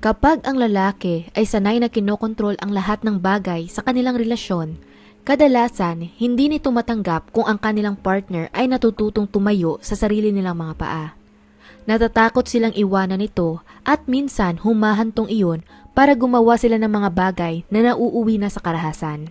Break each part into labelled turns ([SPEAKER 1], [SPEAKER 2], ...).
[SPEAKER 1] Kapag ang lalaki ay sanay na kinokontrol ang lahat ng bagay sa kanilang relasyon, kadalasan hindi nito matanggap kung ang kanilang partner ay natututong tumayo sa sarili nilang mga paa. Natatakot silang iwanan ito at minsan humahantong iyon para gumawa sila ng mga bagay na nauuwi na sa karahasan.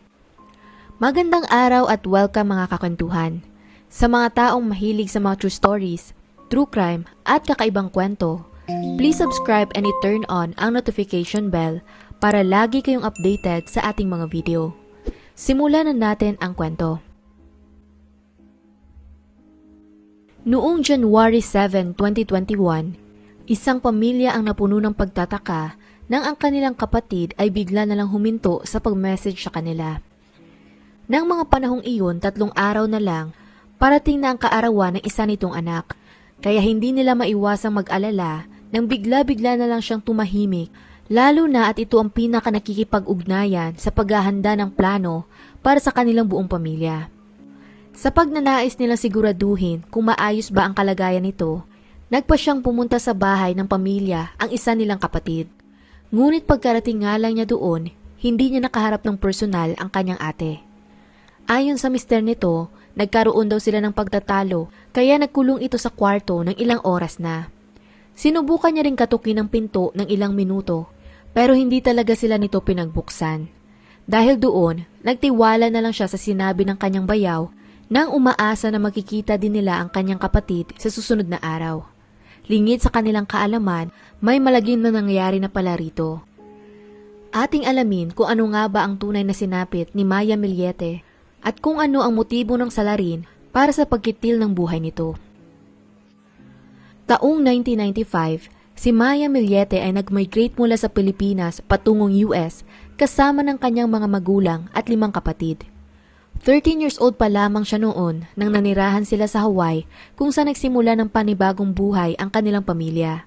[SPEAKER 1] Magandang araw at welcome mga kakwentuhan. Sa mga taong mahilig sa mga true stories, true crime at kakaibang kwento, please subscribe and i-turn on ang notification bell para lagi kayong updated sa ating mga video. Simulan na natin ang kwento. Noong January 7, 2021, isang pamilya ang napuno ng pagtataka nang ang kanilang kapatid ay bigla na lang huminto sa pag-message sa kanila. Nang mga panahong iyon, 3 araw na lang, parating na ang kaarawan ng isa nitong anak, kaya hindi nila maiwasang mag-alala nang bigla-bigla na lang siyang tumahimik, lalo na at ito ang pinaka-nakikipag-ugnayan sa paghahanda ng plano para sa kanilang buong pamilya. Sa pagnanais nilang siguraduhin kung maayos ba ang kalagayan nito, nagpa siyang pumunta sa bahay ng pamilya ang isa nilang kapatid. Ngunit pagkarating nga lang niya doon, hindi niya nakaharap ng personal ang kanyang ate. Ayon sa mister nito, nagkaroon daw sila ng pagtatalo kaya nagkulong ito sa kwarto ng ilang oras na. Sinubukan niya ring katukin ang pinto ng ilang minuto pero hindi talaga sila nito pinagbuksan. Dahil doon, nagtiwala na lang siya sa sinabi ng kanyang bayaw nang umaasa na makikita din nila ang kanyang kapatid sa susunod na araw. Lingid sa kanilang kaalaman, may malagim na nangyari na pala rito. Ating alamin kung ano nga ba ang tunay na sinapit ni Maya Millete at kung ano ang motibo ng salarin para sa pagkitil ng buhay nito. Taong 1995, si Maya Millete ay nag-migrate mula sa Pilipinas patungong US kasama ng kanyang mga magulang at 5 kapatid. 13 years old pa lamang siya noon nang nanirahan sila sa Hawaii kung saan nagsimula ng panibagong buhay ang kanilang pamilya.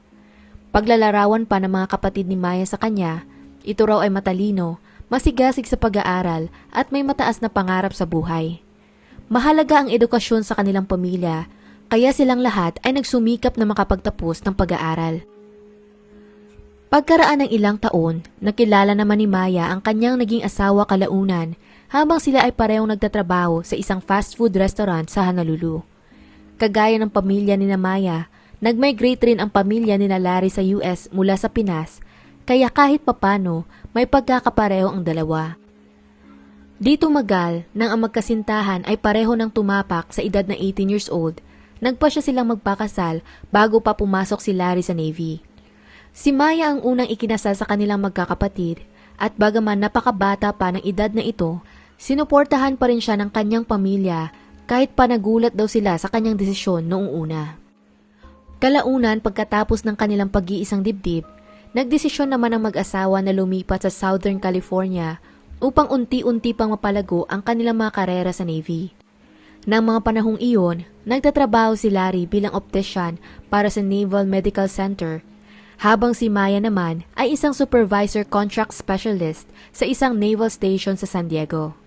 [SPEAKER 1] Paglalarawan pa ng mga kapatid ni Maya sa kanya, ito raw ay matalino, masigasig sa pag-aaral at may mataas na pangarap sa buhay. Mahalaga ang edukasyon sa kanilang pamilya, kaya silang lahat ay nagsumikap na makapagtapos ng pag-aaral. Pagkaraan ng ilang taon, nakilala naman ni Maya ang kanyang naging asawa kalaunan habang sila ay parehong nagtatrabaho sa isang fast food restaurant sa Honolulu. Kagaya ng pamilya ni Maya, nag-migrate rin ang pamilya ni Larry sa US mula sa Pinas, kaya kahit papano may pagkakapareho ang dalawa. Dito magal nang ang magkasintahan ay pareho ng tumapak sa edad na 18 years old, nagpa siya silang magpakasal bago pa pumasok si Larry sa Navy. Si Maya ang unang ikinasal sa kanilang magkakapatid at bagaman napakabata pa ng edad na ito, sinuportahan pa rin siya ng kanyang pamilya kahit pa nagulat daw sila sa kanyang desisyon noong una. Kalaunan pagkatapos ng kanilang pag-iisang dibdib, nagdesisyon naman ang mag-asawa na lumipat sa Southern California upang unti-unti pang mapalago ang kanilang mga karera sa Navy. Nang mga panahong iyon, nagtatrabaho si Larry bilang optician para sa Naval Medical Center, habang si Maya naman ay isang supervisor contract specialist sa isang naval station sa San Diego.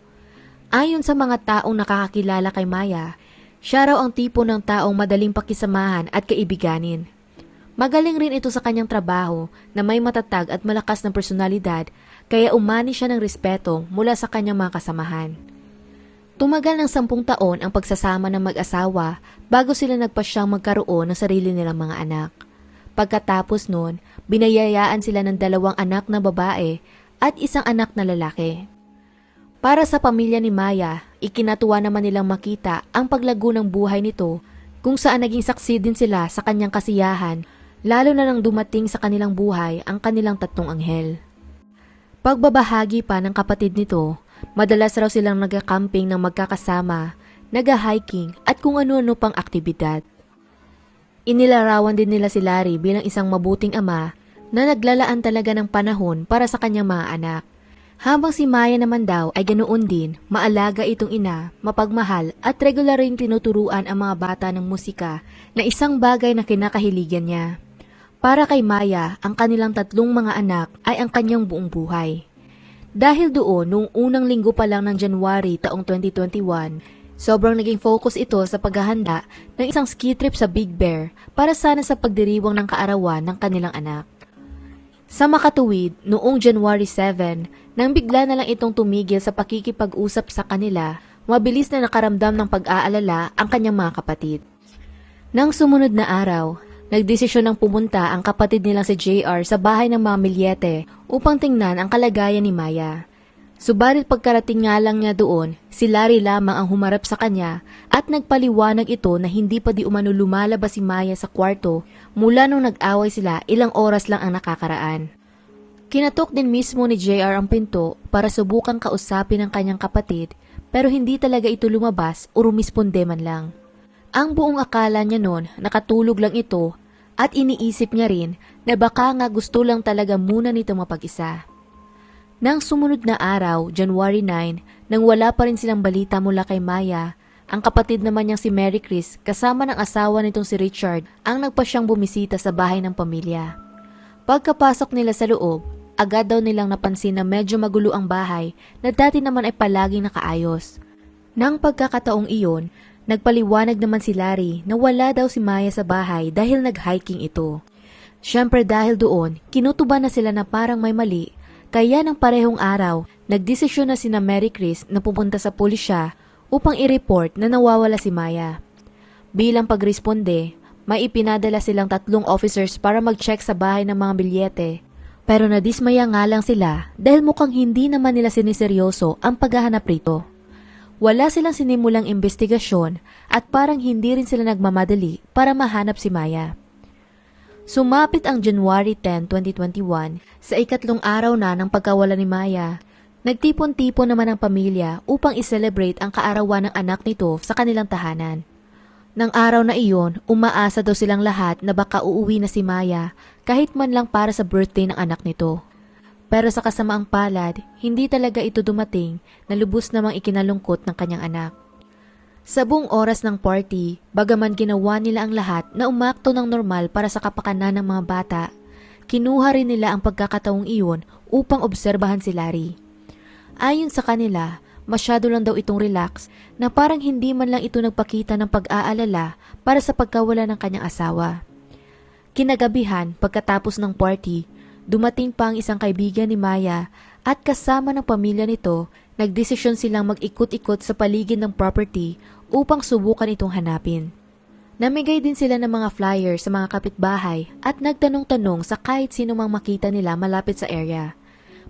[SPEAKER 1] Ayon sa mga taong nakakakilala kay Maya, siya raw ang tipo ng taong madaling pakisamahan at kaibiganin. Magaling rin ito sa kanyang trabaho na may matatag at malakas na personalidad kaya umani siya ng respeto mula sa kanyang mga kasamahan. Tumagal ng 10 taon ang pagsasama ng mag-asawa bago sila nagpasyang magkaroon ng sarili nilang mga anak. Pagkatapos noon, binayayaan sila ng 2 anak na babae at 1 anak na lalaki. Para sa pamilya ni Maya, ikinatuwa naman nilang makita ang paglago ng buhay nito kung saan naging saksi din sila sa kanyang kasiyahan lalo na nang dumating sa kanilang buhay ang kanilang 3 anghel. Pagbabahagi pa ng kapatid nito, madalas raw silang nagka-camping ng magkakasama, nag-hiking at kung ano-ano pang aktibidad. Inilarawan din nila si Larry bilang isang mabuting ama na naglalaan talaga ng panahon para sa kanyang mga anak. Habang si Maya naman daw ay ganoon din, maalaga itong ina, mapagmahal at regular ring tinuturuan ang mga bata ng musika na isang bagay na kinakahiligan niya. Para kay Maya, ang kanilang 3 mga anak ay ang kanyang buong buhay. Dahil doon, noong unang linggo pa lang ng January taong 2021, sobrang naging focus ito sa paghahanda ng isang ski trip sa Big Bear para sana sa pagdiriwang ng kaarawan ng kanilang anak. Sa makatuwid, noong January 7, nang bigla na lang itong tumigil sa pakikipag-usap sa kanila, mabilis na nakaramdam ng pag-aalala ang kanyang mga kapatid. Nang sumunod na araw, nagdesisyon ng pumunta ang kapatid nilang si JR sa bahay ng mga Milyete upang tingnan ang kalagayan ni Maya. Subalit pagkarating nga lang niya doon, si Larry lamang ang humarap sa kanya at nagpaliwanag ito na hindi pa di umano lumalabas si Maya sa kwarto mula nung nag-away sila ilang oras lang ang nakakaraan. Kinatok din mismo ni JR ang pinto para subukang kausapin ang kanyang kapatid pero hindi talaga ito lumabas o rumisponde man lang. Ang buong akala niya noon nakatulog lang ito at iniisip niya rin na baka nga gusto lang talaga muna nito mapag-isa. Nang sumunod na araw, January 9, nang wala pa rin silang balita mula kay Maya, ang kapatid naman niyang si Mary Chris kasama ng asawa nitong si Richard ang nagpasyang bumisita sa bahay ng pamilya. Pagkapasok nila sa loob, agad daw nilang napansin na medyo magulo ang bahay na dati naman ay palaging nakaayos. Nang pagkakataong iyon, nagpaliwanag naman si Larry na wala daw si Maya sa bahay dahil nag-hiking ito. Siyempre dahil doon, kinutuban na sila na parang may mali. Kaya ng parehong araw, nagdesisyon na sina Mary Chris na pupunta sa pulisya upang i-report na nawawala si Maya. Bilang pagresponde, may ipinadala silang 3 officers para mag-check sa bahay ng mga Milyete. Pero nadismaya nga lang sila dahil mukhang hindi naman nila siniseryoso ang paghahanap rito. Wala silang sinimulang investigasyon at parang hindi rin sila nagmamadali para mahanap si Maya. Sumapit ang January 10, 2021 sa ikatlong araw na ng pagkawala ni Maya. Nagtipon-tipon naman ang pamilya upang i-celebrate ang kaarawan ng anak nito sa kanilang tahanan. Nang araw na iyon, umaasa daw silang lahat na baka uuwi na si Maya kahit man lang para sa birthday ng anak nito. Pero sa kasamaang palad, hindi talaga ito dumating na lubos namang ikinalungkot ng kanyang anak. Sa buong oras ng party, bagaman ginawa nila ang lahat na umakto ng normal para sa kapakanan ng mga bata, kinuha rin nila ang pagkakataong iyon upang obserbahan si Larry. Ayon sa kanila, masyado lang daw itong relax na parang hindi man lang ito nagpakita ng pag-aalala para sa pagkawala ng kanyang asawa. Kinagabihan, pagkatapos ng party, dumating pa ang isang kaibigan ni Maya at kasama ng pamilya nito, nagdesisyon silang mag-ikot-ikot sa paligid ng property upang subukan itong hanapin. Namigay din sila ng mga flyers sa mga kapitbahay at nagtanong-tanong sa kahit sino mang makita nila malapit sa area.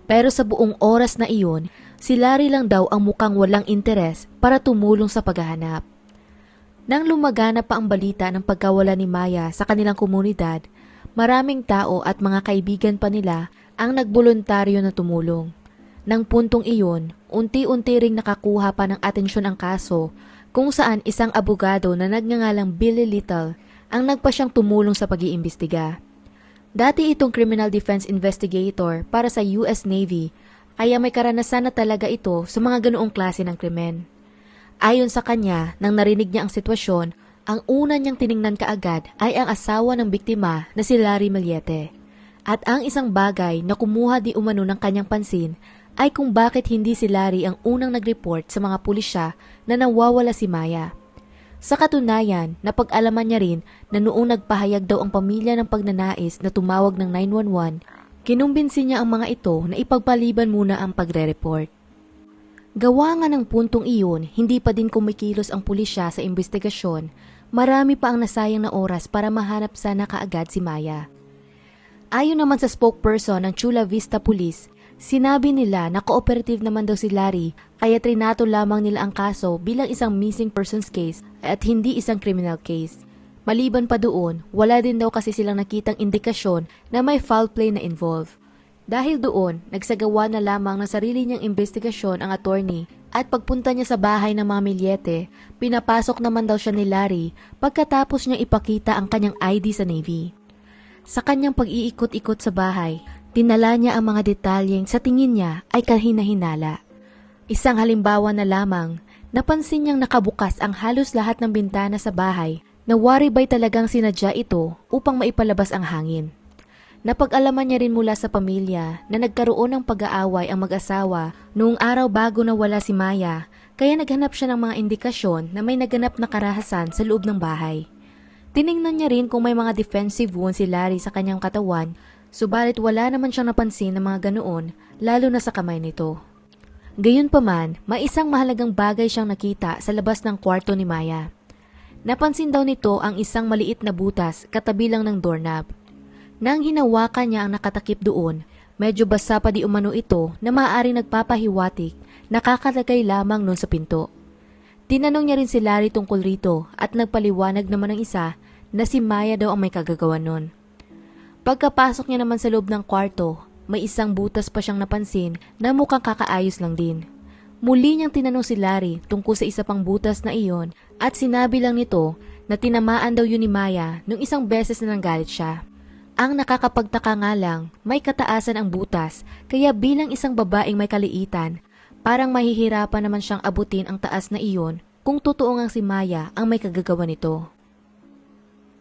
[SPEAKER 1] Pero sa buong oras na iyon, si Larry lang daw ang mukhang walang interes para tumulong sa paghahanap. Nang lumagana pa ang balita ng pagkawala ni Maya sa kanilang komunidad, maraming tao at mga kaibigan pa nila ang nagboluntaryo na tumulong. Nang puntong iyon, unti-unti ring nakakuha pa ng atensyon ang kaso kung saan isang abogado na nagngangalang Billy Little ang nagpasyang tumulong sa pag-iimbestiga. Dati itong criminal defense investigator para sa US Navy kaya may karanasan na talaga ito sa mga ganoong klase ng krimen. Ayon sa kanya, nang narinig niya ang sitwasyon, ang una niyang tiningnan kaagad ay ang asawa ng biktima na si Larry Milyete. At ang isang bagay na kumuha di umano ng kanyang pansin ay kung bakit hindi si Larry ang unang nag-report sa mga pulisya na nawawala si Maya. Sa katunayan, napag-alaman niya rin na noong nagpahayag daw ang pamilya ng pagnanais na tumawag ng 911, kinumbinsi niya ang mga ito na ipagpaliban muna ang pagre-report. Gawa nga ng puntong iyon, hindi pa din kumikilos ang pulisya sa investigasyon, marami pa ang nasayang na oras para mahanap sana kaagad si Maya. Ayon naman sa spokesperson ng Chula Vista Police, sinabi nila na cooperative naman daw si Larry kaya trinato lamang nila ang kaso bilang isang missing persons case at hindi isang criminal case. Maliban pa doon, wala din daw kasi silang nakitang indikasyon na may foul play na involved. Dahil doon, nagsagawa na lamang ng sarili niyang investigasyon ang attorney at pagpunta niya sa bahay ng mga Milyete, pinapasok naman daw siya ni Larry pagkatapos niya ipakita ang kanyang ID sa Navy. Sa kanyang pag-iikot-ikot sa bahay, tinala niya ang mga detalyeng sa tingin niya ay kahina-hinala. Isang halimbawa na lamang, napansin niyang nakabukas ang halos lahat ng bintana sa bahay na wari ba'y talagang sinadya ito upang maipalabas ang hangin. Napag-alaman niya rin mula sa pamilya na nagkaroon ng pag-aaway ang mag-asawa noong araw bago nawala si Maya, kaya naghanap siya ng mga indikasyon na may naganap na karahasan sa loob ng bahay. Tiningnan niya rin kung may mga defensive wounds si Larry sa kanyang katawan Subalit wala naman siyang napansin ng mga ganoon, lalo na sa kamay nito. Gayunpaman, may isang mahalagang bagay siyang nakita sa labas ng kwarto ni Maya. Napansin daw nito ang isang maliit na butas katabi lang ng doorknob. Nang hinawakan niya ang nakatakip doon, medyo basa pa di umano ito na maaaring nagpapahiwatik, nakakalagay lamang nun sa pinto. Tinanong niya rin si Larry tungkol rito at nagpaliwanag naman ng isa na si Maya daw ang may kagagawa nun. Pagkapasok niya naman sa loob ng kwarto, may isang butas pa siyang napansin na mukhang kakaayos lang din. Muli niyang tinanong si Larry tungkol sa isa pang butas na iyon at sinabi lang nito na tinamaan daw yun ni Maya nung isang beses na nanggalit siya. Ang nakakapagtaka nga lang, may kataasan ang butas kaya bilang isang babaeng may kaliitan, parang mahihirapan naman siyang abutin ang taas na iyon kung totoo ngang si Maya ang may kagagawa nito.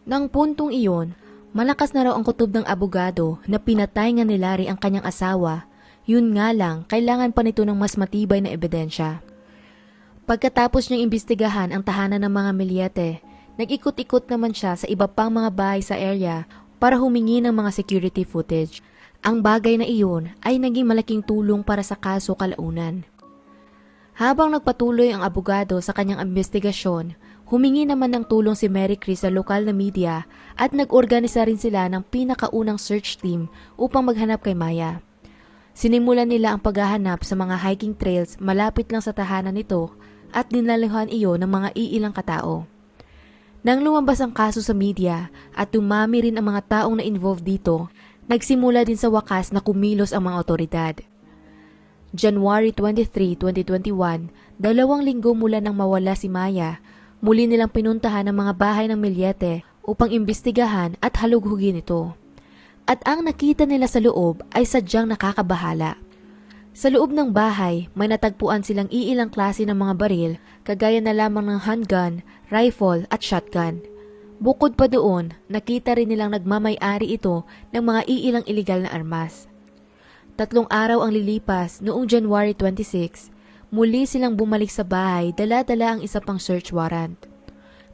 [SPEAKER 1] Nang puntong iyon, malakas na raw ang kutob ng abogado na pinatay nga ni Larry ang kanyang asawa. Yun nga lang, kailangan pa nito ng mas matibay na ebidensya. Pagkatapos niyang imbestigahan ang tahanan ng mga Millete, nag-ikot-ikot naman siya sa iba pang mga bahay sa area para humingi ng mga security footage. Ang bagay na iyon ay naging malaking tulong para sa kaso kalaunan. Habang nagpatuloy ang abogado sa kanyang investigasyon, humingi naman ng tulong si Mary Chris sa lokal na media at nag-organisa rin sila ng pinakaunang search team upang maghanap kay Maya. Sinimulan nila ang paghahanap sa mga hiking trails malapit lang sa tahanan nito at dinalahan iyon ng mga iilang katao. Nang lumabas ang kaso sa media at dumami rin ang mga taong na-involved dito, nagsimula din sa wakas na kumilos ang mga otoridad. January 23, 2021, 2 linggo mula nang mawala si Maya, muli nilang pinuntahan ang mga bahay ng Millete upang imbestigahan at halughugin ito. At ang nakita nila sa loob ay sadyang nakakabahala. Sa loob ng bahay, may natagpuan silang iilang klase ng mga baril, kagaya na lamang ng handgun, rifle at shotgun. Bukod pa doon, nakita rin nilang nagmamay-ari ito ng mga iilang iligal na armas. 3 araw ang lilipas noong January 26, muli silang bumalik sa bahay dala-dala ang isa pang search warrant.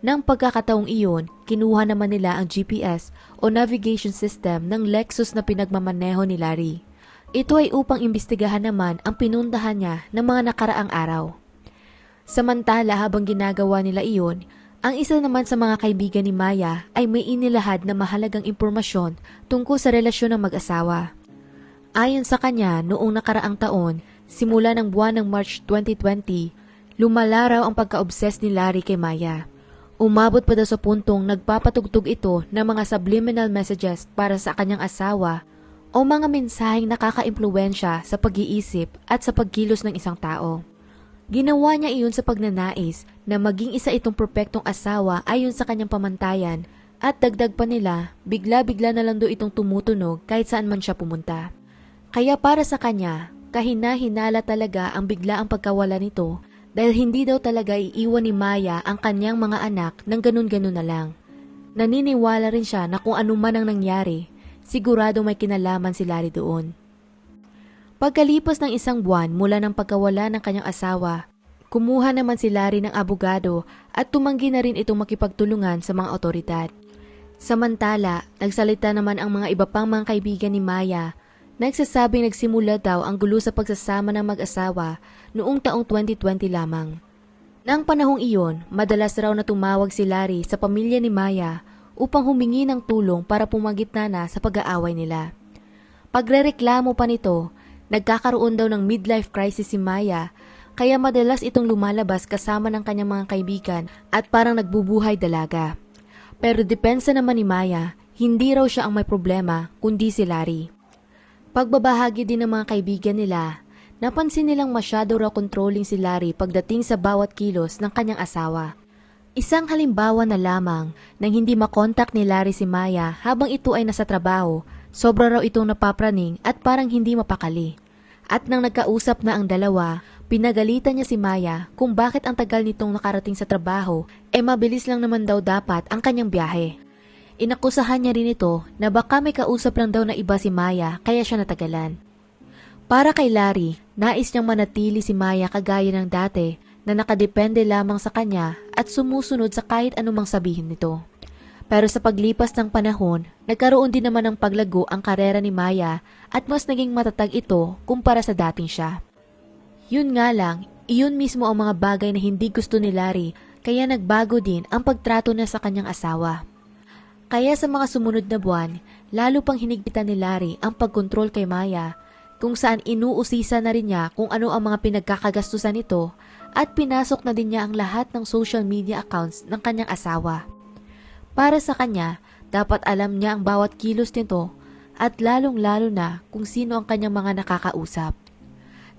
[SPEAKER 1] Nang pagkakataong iyon, kinuha naman nila ang GPS o navigation system ng Lexus na pinagmamaneho ni Larry. Ito ay upang imbestigahan naman ang pinuntahan niya ng mga nakaraang araw. Samantala habang ginagawa nila iyon, ang isa naman sa mga kaibigan ni Maya ay may inilahad na mahalagang impormasyon tungkol sa relasyon ng mag-asawa. Ayon sa kanya, noong nakaraang taon, simula ng buwan ng March 2020, lumala raw ang pagka-obsess ni Larry kay Maya. Umabot pa daw sa puntong nagpapatugtog ito ng mga subliminal messages para sa kanyang asawa o mga mensaheng nakaka-impluwensya sa pag-iisip at sa pagkilos ng isang tao. Ginawa niya iyon sa pagnanais na maging isa itong perpektong asawa ayon sa kanyang pamantayan at dagdag pa nila, bigla-bigla na lang daw itong tumutunog kahit saan man siya pumunta. Kaya para sa kanya, kahina-hinala talaga ang biglaang pagkawala nito dahil hindi daw talaga iiwan ni Maya ang kanyang mga anak ng ganun-ganun na lang. Naniniwala rin siya na kung ano man ang nangyari, sigurado may kinalaman si Larry doon. Pagkalipas ng 1 buwan mula ng pagkawala ng kanyang asawa, kumuha naman si Larry ng abogado at tumanggi na rin itong makipagtulungan sa mga otoridad. Samantala, nagsalita naman ang mga iba pang mga kaibigan ni Maya. Nagsasabing nagsimula daw ang gulo sa pagsasama ng mag-asawa noong taong 2020 lamang. Nang panahong iyon, madalas raw na tumawag si Larry sa pamilya ni Maya upang humingi ng tulong para pumagitna na sa pag-aaway nila. Pagrereklamo pa nito, nagkakaroon daw ng midlife crisis si Maya kaya madalas itong lumalabas kasama ng kanyang mga kaibigan at parang nagbubuhay dalaga. Pero depensa naman ni Maya, hindi raw siya ang may problema kundi si Larry. Pagbabahagi din ng mga kaibigan nila, napansin nilang masyado raw controlling si Larry pagdating sa bawat kilos ng kanyang asawa. Isang halimbawa na lamang nang hindi makontak ni Larry si Maya habang ito ay nasa trabaho, sobra raw itong napapraning at parang hindi mapakali. At nang nagkausap na ang dalawa, pinagalitan niya si Maya kung bakit ang tagal nitong nakarating sa trabaho, mabilis lang naman daw dapat ang kanyang biyahe. Inakusahan niya rin ito na baka may kausap lang daw na iba si Maya kaya siya natagalan. Para kay Larry, nais niyang manatili si Maya kagaya ng dati na nakadepende lamang sa kanya at sumusunod sa kahit anumang sabihin nito. Pero sa paglipas ng panahon, nagkaroon din naman ng paglago ang karera ni Maya at mas naging matatag ito kumpara sa dating siya. Yun nga lang, iyon mismo ang mga bagay na hindi gusto ni Larry kaya nagbago din ang pagtrato niya sa kanyang asawa. Kaya sa mga sumunod na buwan, lalo pang hinigpitan ni Larry ang pagkontrol kay Maya kung saan inuusisa na rin niya kung ano ang mga pinagkakagastusan nito at pinasok na din niya ang lahat ng social media accounts ng kanyang asawa. Para sa kanya, dapat alam niya ang bawat kilos nito at lalong-lalo na kung sino ang kanyang mga nakakausap.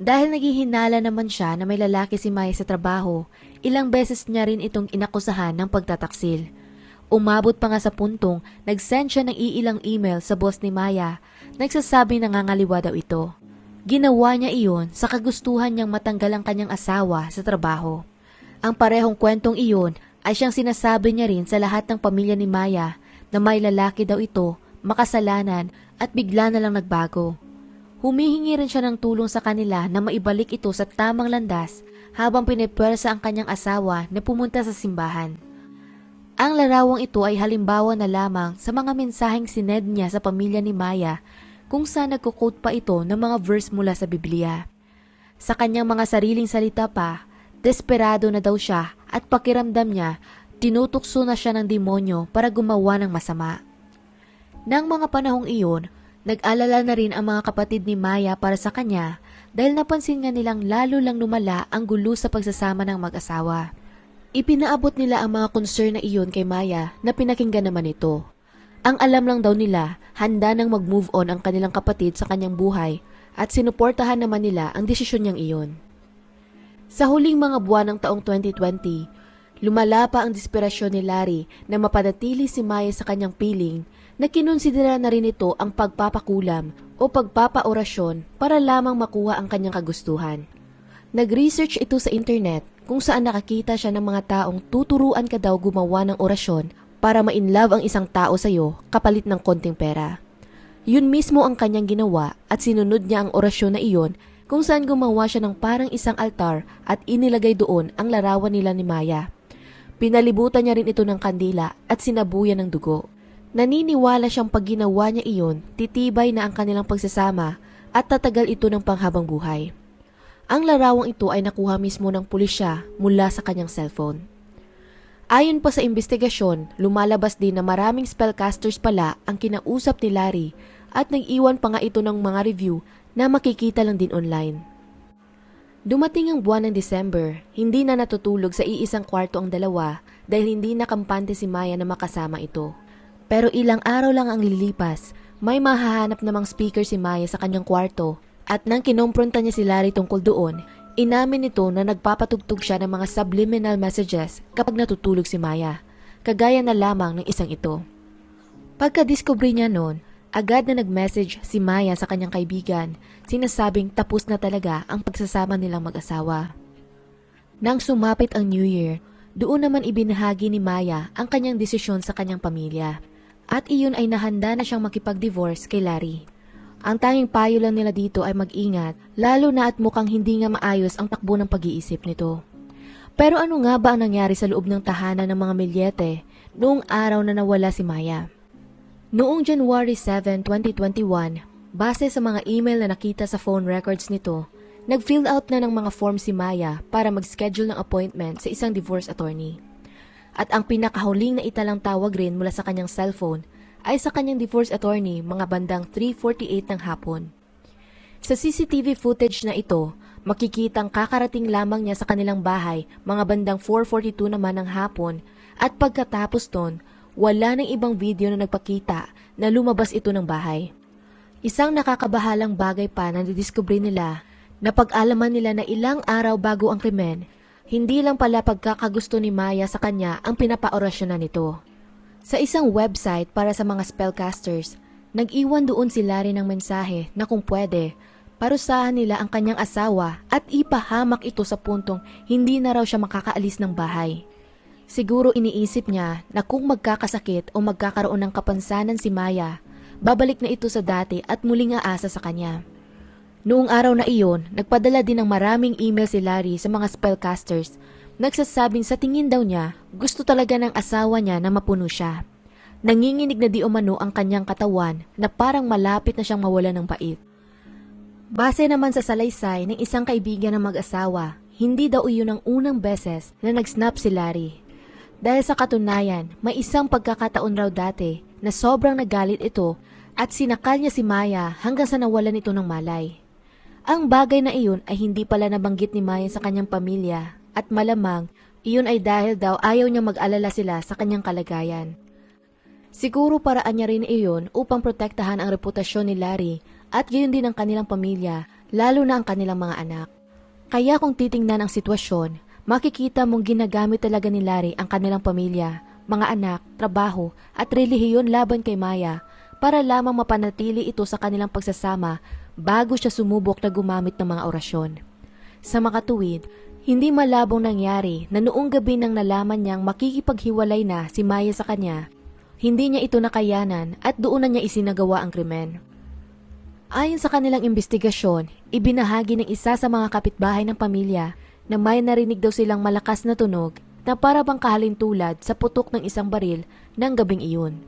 [SPEAKER 1] Dahil naghihinala naman siya na may lalaki si Maya sa trabaho, ilang beses niya rin itong inakusahan ng pagtataksil. Umabot pa nga sa puntong nag-send siya ng iilang email sa boss ni Maya, nagsasabing nangangaliwa daw ito. Ginawa niya iyon sa kagustuhan niyang matanggal ang kanyang asawa sa trabaho. Ang parehong kwentong iyon ay siyang sinasabi niya rin sa lahat ng pamilya ni Maya na may lalaki daw ito, makasalanan at bigla na lang nagbago. Humihingi rin siya ng tulong sa kanila na maibalik ito sa tamang landas habang pinipwersa ang kanyang asawa na pumunta sa simbahan. Ang larawang ito ay halimbawa na lamang sa mga mensaheng sined niya sa pamilya ni Maya kung saan nagko-quote pa ito ng mga verse mula sa Biblia. Sa kanyang mga sariling salita pa, desperado na daw siya at pakiramdam niya, tinutukso na siya ng demonyo para gumawa ng masama. Nang mga panahong iyon, nag-alala na rin ang mga kapatid ni Maya para sa kanya dahil napansin nga nilang lalo lang lumala ang gulo sa pagsasama ng mag-asawa. Ipinaabot nila ang mga concern na iyon kay Maya na pinakinggan naman ito. Ang alam lang daw nila, handa nang mag-move on ang kanilang kapatid sa kanyang buhay at sinuportahan naman nila ang desisyon niyang iyon. Sa huling mga buwan ng taong 2020, lumala pa ang desperasyon ni Larry na mapanatili si Maya sa kanyang piling na kinonsidera na rin ito ang pagpapakulam o pagpapaorasyon para lamang makuha ang kanyang kagustuhan. Nag-research ito sa internet kung saan nakakita siya ng mga taong tuturuan ka daw gumawa ng orasyon para ma-inlove ang isang tao sa iyo kapalit ng konting pera. Yun mismo ang kanyang ginawa at sinunod niya ang orasyon na iyon kung saan gumawa siya ng parang isang altar at inilagay doon ang larawan nila ni Maya. Pinalibutan niya rin ito ng kandila at sinabuyan ng dugo. Naniniwala siyang pag ginawa niya iyon, titibay na ang kanilang pagsasama at tatagal ito ng panghabang buhay. Ang larawang ito ay nakuha mismo ng pulisya mula sa kanyang cellphone. Ayon pa sa investigasyon, lumalabas din na maraming spellcasters pala ang kinausap ni Larry at nag-iwan pa nga ito ng mga review na makikita lang din online. Dumating ang buwan ng December, hindi na natutulog sa iisang kwarto ang dalawa dahil hindi nakampante si Maya na makasama ito. Pero ilang araw lang ang lilipas, may mahahanap namang speaker si Maya sa kanyang kwarto at nang kinompronta niya si Larry tungkol doon, inamin nito na nagpapatugtog siya ng mga subliminal messages kapag natutulog si Maya, kagaya na lamang ng isang ito. Pagka-discovery niya noon, agad na nag-message si Maya sa kanyang kaibigan, sinasabing tapos na talaga ang pagsasama nilang mag-asawa. Nang sumapit ang New Year, doon naman ibinahagi ni Maya ang kanyang desisyon sa kanyang pamilya. At iyon ay nahanda na siyang makipag-divorce kay Larry. Ang tanging payo lang nila dito ay mag-ingat, lalo na at mukhang hindi nga maayos ang takbo ng pag-iisip nito. Pero ano nga ba ang nangyari sa loob ng tahanan ng mga Milyete noong araw na nawala si Maya? Noong January 7, 2021, base sa mga email na nakita sa phone records nito, nag-fill out na ng mga form si Maya para mag-schedule ng appointment sa isang divorce attorney. At ang pinakahuling na italang tawag rin mula sa kanyang cellphone ay sa kanyang divorce attorney mga bandang 3:48 ng hapon. Sa CCTV footage na ito, makikitang kakarating lamang niya sa kanilang bahay mga bandang 4:42 naman ng hapon at pagkatapos ton, wala nang ibang video na nagpakita na lumabas ito ng bahay. Isang nakakabahalang bagay pa na nadiskubre nila na pag-alaman nila na ilang araw bago ang krimen, hindi lang pala pagkakagusto ni Maya sa kanya ang pinapaorasyonan nito. Sa isang website para sa mga spellcasters, nag-iwan doon si Larry ng mensahe na kung pwede, parusahan nila ang kanyang asawa at ipahamak ito sa puntong hindi na raw siya makakaalis ng bahay. Siguro iniisip niya na kung magkakasakit o magkakaroon ng kapansanan si Maya, babalik na ito sa dati at muling aasa sa kanya. Noong araw na iyon, nagpadala din ng maraming email si Larry sa mga spellcasters, nagsasabing sa tingin daw niya, gusto talaga ng asawa niya na mapuno siya. Nanginginig na di umano ang kanyang katawan na parang malapit na siyang mawala ng pait. Base naman sa salaysay ng isang kaibigan ng mag-asawa, hindi daw iyon ang unang beses na nag-snap si Larry. Dahil sa katunayan, may isang pagkakataon raw dati na sobrang nagalit ito at sinakal niya si Maya hanggang sa nawalan ito ng malay. Ang bagay na iyon ay hindi pala nabanggit ni Maya sa kanyang pamilya at malamang iyon ay dahil daw ayaw niya mag-alala sila sa kanyang kalagayan. Siguro paraan niya rin iyon upang protektahan ang reputasyon ni Larry at gayon din ang kanilang pamilya, lalo na ang kanilang mga anak. Kaya kung titingnan ang sitwasyon, makikita mong ginagamit talaga ni Larry ang kanilang pamilya, mga anak, trabaho at relihiyon laban kay Maya para lamang mapanatili ito sa kanilang pagsasama bago siya sumubok na gumamit ng mga orasyon. Sa makatuwid, hindi malabong nangyari na noong gabi nang nalaman niyang makikipaghiwalay na si Maya sa kanya, hindi niya ito nakayanan at doon na niya isinagawa ang krimen. Ayon sa kanilang investigasyon, ibinahagi ng isa sa mga kapitbahay ng pamilya na may narinig daw silang malakas na tunog na para bang kahalintulad sa putok ng isang baril ng gabing iyon.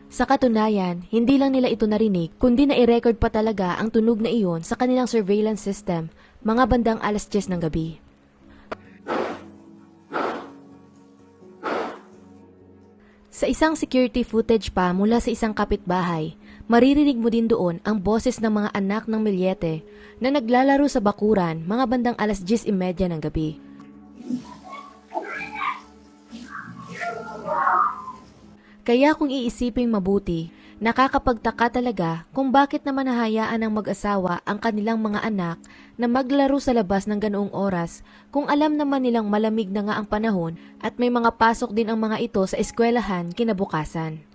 [SPEAKER 1] Sa katunayan, hindi lang nila ito narinig kundi na-i-record pa talaga ang tunog na iyon sa kanilang surveillance system mga bandang 10:00 ng gabi. Sa isang security footage pa mula sa isang kapitbahay, maririnig mo din doon ang boses ng mga anak ng Millete na naglalaro sa bakuran mga bandang 10:30 ng gabi. Kaya kung iisiping mabuti, nakakapagtaka talaga kung bakit naman nahayaan ng mag-asawa ang kanilang mga anak na maglaro sa labas ng ganoong oras kung alam naman nilang malamig na nga ang panahon at may mga pasok din ang mga ito sa eskwelahan kinabukasan.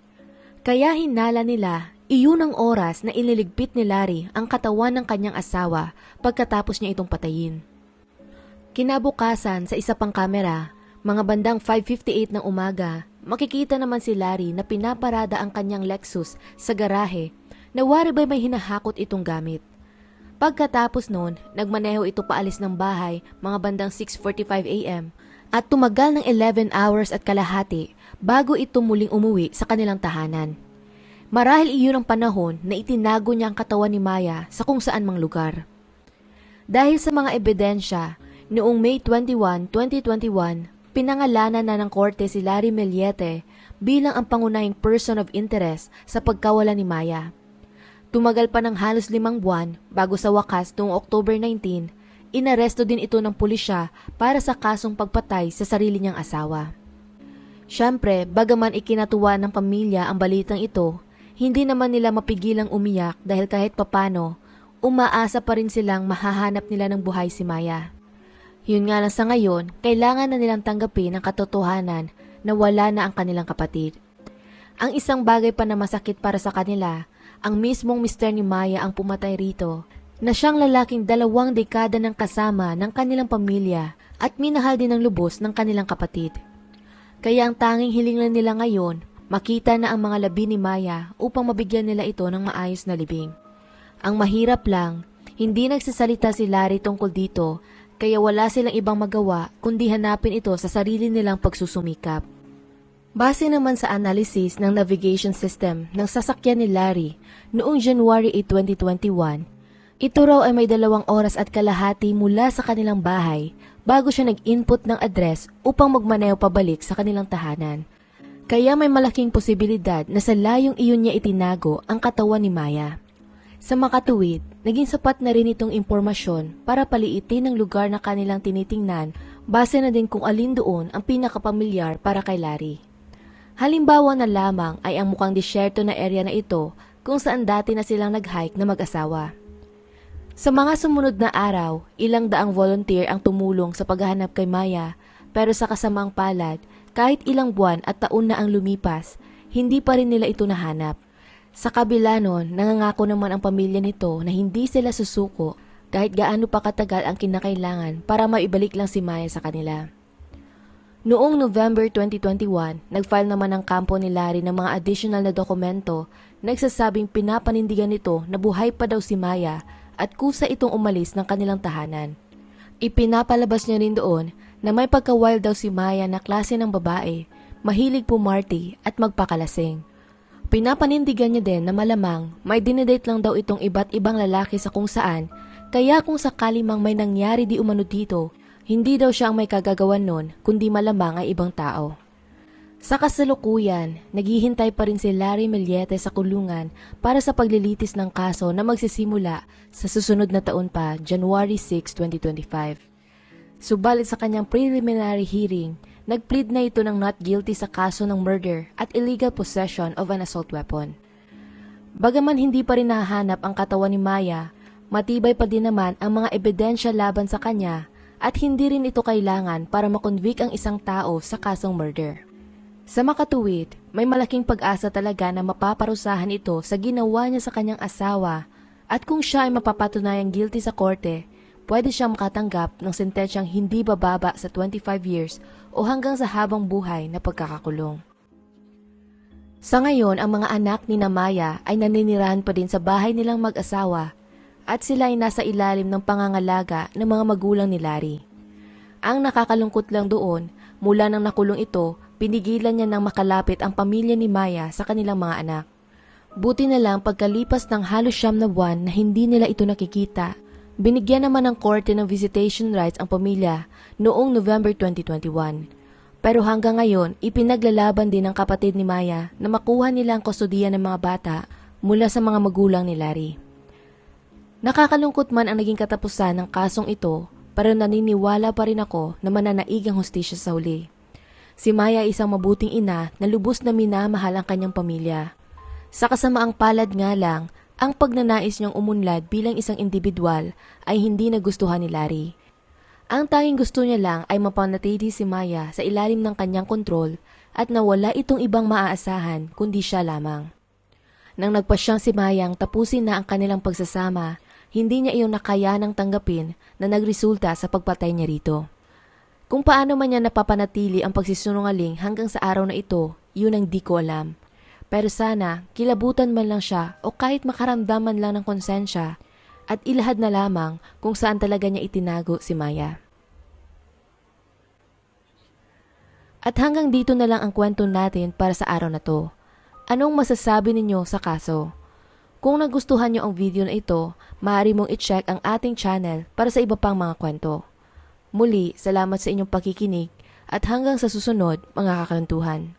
[SPEAKER 1] Kaya hinala nila, iyon ang oras na iniligpit ni Larry ang katawan ng kanyang asawa pagkatapos niya itong patayin. Kinabukasan sa isa pang kamera, mga bandang 5:58 ng umaga, makikita naman si Larry na pinaparada ang kanyang Lexus sa garahe na wari ba'y may hinahakot itong gamit. Pagkatapos noon, nagmaneho ito paalis ng bahay mga bandang 6:45 AM at tumagal ng 11 hours at kalahati bago ito muling umuwi sa kanilang tahanan. Marahil iyon ang panahon na itinago niya ang katawan ni Maya sa kung saan mang lugar. Dahil sa mga ebidensya, noong May 21, 2021, pinangalanan na ng korte si Larry Millete bilang ang pangunahing person of interest sa pagkawala ni Maya. Tumagal pa ng halos 5 buwan bago sa wakas noong October 19, inaresto din ito ng pulisya para sa kasong pagpatay sa sarili niyang asawa. Siyempre, bagaman ikinatuwa ng pamilya ang balitang ito, hindi naman nila mapigilang umiyak dahil kahit papano, umaasa pa rin silang mahahanap nila ng buhay si Maya. Yun nga lang sa ngayon, kailangan na nilang tanggapin ang katotohanan na wala na ang kanilang kapatid. Ang isang bagay pa na masakit para sa kanila, ang mismong mister ni Maya ang pumatay rito, na siyang lalaking 2 dekada ng kasama ng kanilang pamilya at minahal din ng lubos ng kanilang kapatid. Kaya ang tanging hiling lang nila ngayon, makita na ang mga labi ni Maya upang mabigyan nila ito ng maayos na libing. Ang mahirap lang, hindi nagsasalita si Larry tungkol dito, kaya wala silang ibang magawa kundi hanapin ito sa sarili nilang pagsusumikap. Base naman sa analysis ng navigation system ng sasakyan ni Larry noong January 8, 2021, ito raw ay may 2 oras at kalahati mula sa kanilang bahay bago siya nag-input ng address upang magmaneho pabalik sa kanilang tahanan. Kaya may malaking posibilidad na sa layong iyon niya itinago ang katawan ni Maya. Sa makatuwid, naging sapat na rin itong impormasyon para paliitin ang lugar na kanilang tinitingnan base na din kung alin doon ang pinakapamilyar para kay Larry. Halimbawa na lamang ay ang mukhang disyerto na area na ito kung saan dati na silang nag-hike na mag-asawa. Sa mga sumunod na araw, ilang daang volunteer ang tumulong sa paghahanap kay Maya pero sa kasamaang palad, kahit ilang buwan at taon na ang lumipas, hindi pa rin nila ito nahanap. Sa kabila nun, nangangako naman ang pamilya nito na hindi sila susuko kahit gaano pa katagal ang kinakailangan para maibalik lang si Maya sa kanila. Noong November 2021, nag-file naman ang kampo ni Larry ng mga additional na dokumento nagsasabing pinapanindigan nito na buhay pa daw si Maya at kusa itong umalis ng kanilang tahanan. Ipinapalabas niya rin doon na may pagka-wild daw si Maya na klase ng babae, mahilig pumarty at magpakalasing. Pinapanindigan niya din na malamang may dinedate lang daw itong iba't ibang lalaki sa kung saan, kaya kung sakali mang may nangyari di umano dito, hindi daw siya ang may kagagawan nun kundi malamang ay ibang tao. Sa kasalukuyan, naghihintay pa rin si Larry Mellete sa kulungan para sa paglilitis ng kaso na magsisimula sa susunod na taon pa, January 6, 2025. Subalit sa kanyang preliminary hearing, nagplead na ito ng not guilty sa kaso ng murder at illegal possession of an assault weapon. Bagaman hindi pa rin nahahanap ang katawan ni Maya, matibay pa din naman ang mga ebidensya laban sa kanya at hindi rin ito kailangan para makonvict ang isang tao sa kasong murder. Sa makatuwid, may malaking pag-asa talaga na mapaparusahan ito sa ginawa niya sa kanyang asawa at kung siya ay mapapatunayang guilty sa korte, pwede siyang makatanggap ng sentensyang hindi bababa sa 25 years o hanggang sa habang buhay na pagkakakulong. Sa ngayon, ang mga anak ni Maya ay naninirahan pa din sa bahay nilang mag-asawa at sila ay nasa ilalim ng pangangalaga ng mga magulang ni Larry. Ang nakakalungkot lang doon, mula nang nakulong ito, pinigilan niya nang makalapit ang pamilya ni Maya sa kanilang mga anak. Buti na lang pagkalipas ng halos 9 na buwan na hindi nila ito nakikita, binigyan naman ng korte ng visitation rights ang pamilya noong November 2021. Pero hanggang ngayon, ipinaglalaban din ng kapatid ni Maya na makuha nila ang kustodiya ng mga bata mula sa mga magulang ni Larry. Nakakalungkot man ang naging katapusan ng kasong ito, pero naniniwala pa rin ako na mananaig ang hustisya sa huli. Si Maya ay isang mabuting ina na lubos na minamahal ang kanyang pamilya. Sa kasamaang palad nga lang, ang pagnanais niyang umunlad bilang isang individual ay hindi nagustuhan ni Larry. Ang tanging gusto niya lang ay mapanatili si Maya sa ilalim ng kanyang kontrol at nawala itong ibang maaasahan kundi siya lamang. Nang nagpasyang si Mayang tapusin na ang kanilang pagsasama, hindi niya iyon nakayanang tanggapin na nagresulta sa pagpatay niya rito. Kung paano man niya napapanatili ang pagsisinungaling hanggang sa araw na ito, yun ang di ko alam. Pero sana, kilabutan man lang siya o kahit makaramdaman lang ng konsensya at ilahad na lamang kung saan talaga niya itinago si Maya. At hanggang dito na lang ang kwento natin para sa araw na to. Anong masasabi ninyo sa kaso? Kung nagustuhan niyo ang video na ito, maaari mong i-check ang ating channel para sa iba pang mga kwento. Muli, salamat sa inyong pakikinig at hanggang sa susunod mga kakwentuhan.